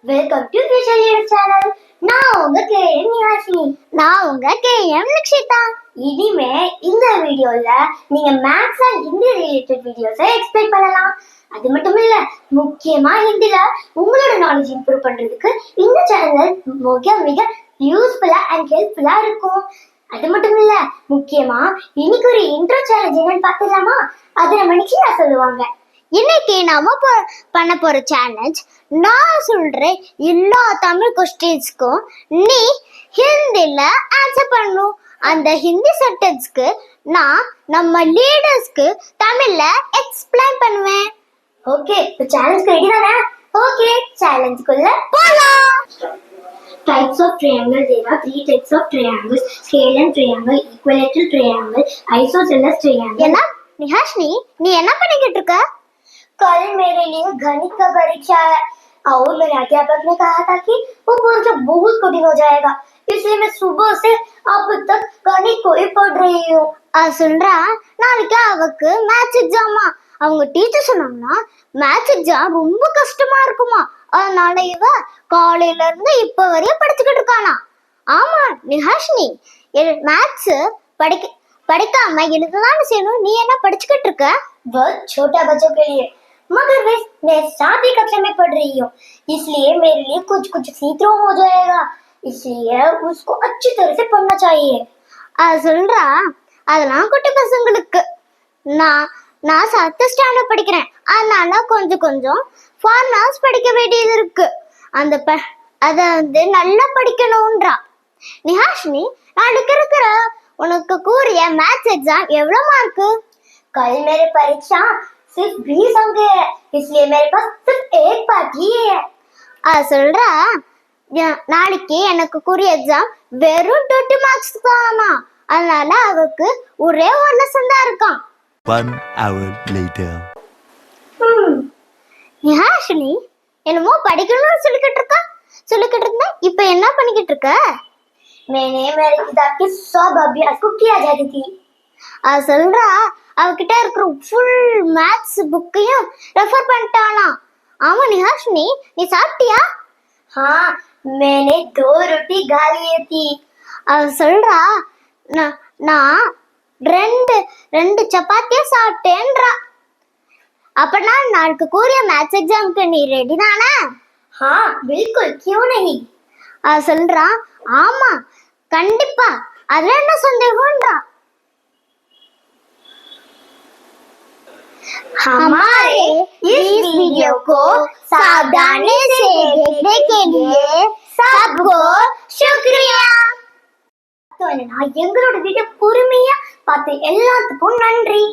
Welcome to vision channel. நான் உங்க KM Nivasini. நான் உங்க கேஎம் நிக்ஷிதா. இனிமே இந்த வீடியோல நீங்க மேத்ஸ் அண்ட் ஹிந்தி ரிலேட்டட் வீடியோஸை எக்ஸ்பெக்ட் பண்ணலாம். அது மட்டும் இல்ல, முக்கியமா ஹிந்தில உங்களோட நாலேஜ் இம்ப்ரூவ் பண்றதுக்கு இந்த சேனல் மிக மிக யூஸ்ஃபுல்லா அண்ட் ஹெல்ப்ஃபுல்லா இருக்கும். அது மட்டும் இல்ல, முக்கியமா இன்னைக்கு ஒரு இன்ட்ரோ சேலஞ்ச் என்னன்னு பாத்துலாமா? அதை நம்ம நிக்ஷிதா சொல்லுவாங்க. இன்னைக்கு நாம பண்ண போற சேலஞ்ச், நான் சொல்றேன் எல்லா தமிழ் கொஸ்டின்ஸ்க்கும் நீ ஹிந்தில ஆன்சர் பண்ணணும். அந்த ஹிந்தி சென்டென்ஸ்க்கு நான் நம்ம லீடர்ஸ்க்கு தமிழ்ல எக்ஸ்பிளைன் பண்ணுவேன். ஓகே, சேலஞ்ச் ரெடி தானே? ஓகே, சேலஞ்சுக்குள்ள போலாம். Types of triangle. There are 3 types of triangles: scalene triangle, equilateral triangle, isosceles triangle. என்ன நிஹாஷினி, நீ என்ன பண்ணிக்கிட்டு இருக்க? कल मेरे लिए गणित का परीक्षा है और मेरे अध्यापक ने कहा था कि वो परीक्षा बहुत कठिन हो जाएगा, इसलिए मैं सुबह से अब तक गणित को ही पढ़ रही हूँ. சொல்றா, நாளைக்கு அவக்கு மேத்ஸ் எக்ஸாமா. அவங்க டீச்சர் சொன்னாங்கன்னா மேத்ஸ் எக்ஸாம் ரொம்ப கஷ்டமா இருக்குமா. அதனால இவ காலையில இருந்து இப்ப வரையும் படிச்சுக்கிட்டு இருக்கானா. ஆமா நிஹாஷினி, மேத்ஸ் படிக்காம எழுதலாம்னு செய்யணும். நீ என்ன படிச்சுக்கிட்டு இருக்க? बहुत छोटा बच्चों के लिए, मगर मैं 7वीं कक्षा में पढ़ रही हूँ, इसलिए मेरे लिए कुछ कुछ सीखना हो जाएगा, इसलिए उसको अच्छी तरह से पढ़ना चाहिए. சொல்றா, அதெல்லாம் குட்டி பசங்களுக்கு. நான் 7th ஸ்டாண்டர்ட் படிக்கிறேன். அதனால கொஞ்சம் கொஞ்சம் ஃபார்முலாஸ் படிக்க வேண்டியது இருக்கு. அத நல்லா படிக்கணும்ன்றா. நிஹாஷினி, நாளைக்கு இருக்கிற உனக்கு கூறிய மேத்ஸ் எக்ஸாம் எவ்வளவு மார்க்கு? कल मेरे परीक्षा सिर्फ 20 अंक है, इसलिए मेरे पास सिर्फ एक बाकी है. சொல்றா, நாளைக்கு எனக்கு கூறிய எக்ஸாம் வெறும் 20 மார்க்ஸ் தானா. அதனால அவருக்கு ஒரே ஒரு லெசன் தான் இருக்கான். 1 hour later. நிஹாஷினி, என்னமோ படிக்கணும்னு சொல்லிக்கிட்டு இருந்தா, இப்ப என்ன பண்ணிக்கிட்டு இருக்க? मैंने मेरे किताब के सब अभ्यास को किया जाती थी. சொல்றா, அவகிட்ட இருக்கிற ஃபுல் மேத்ஸ் புக்கையும் ரெஃபர் பண்ணிட்டானா. ஆமா நிஹாஷினி, நீ சாப்பிட்டியா? हाँ, मैंने 2 रोटी खा ली थी. சொல்றா, நான் ரெண்டு சப்பாத்தியா சாப்பிட்டேன்றா. அப்பனா நாளைக்கு கூறிய மேத்ஸ் எக்ஸாம்க்கு நீ ரெடி தானே? हाँ बिल्कुल, क्यों नहीं. சொல்றா, ஆமா கண்டிப்பா, அதுல என்ன சந்தேகம்ன்றா. हमारे इस वीडियो को सावधानी से देखने के लिए सबको शुक्रिया. எங்களோட வீடியோ பொறுமையா பார்த்த எல்லாத்துக்கும் நன்றி.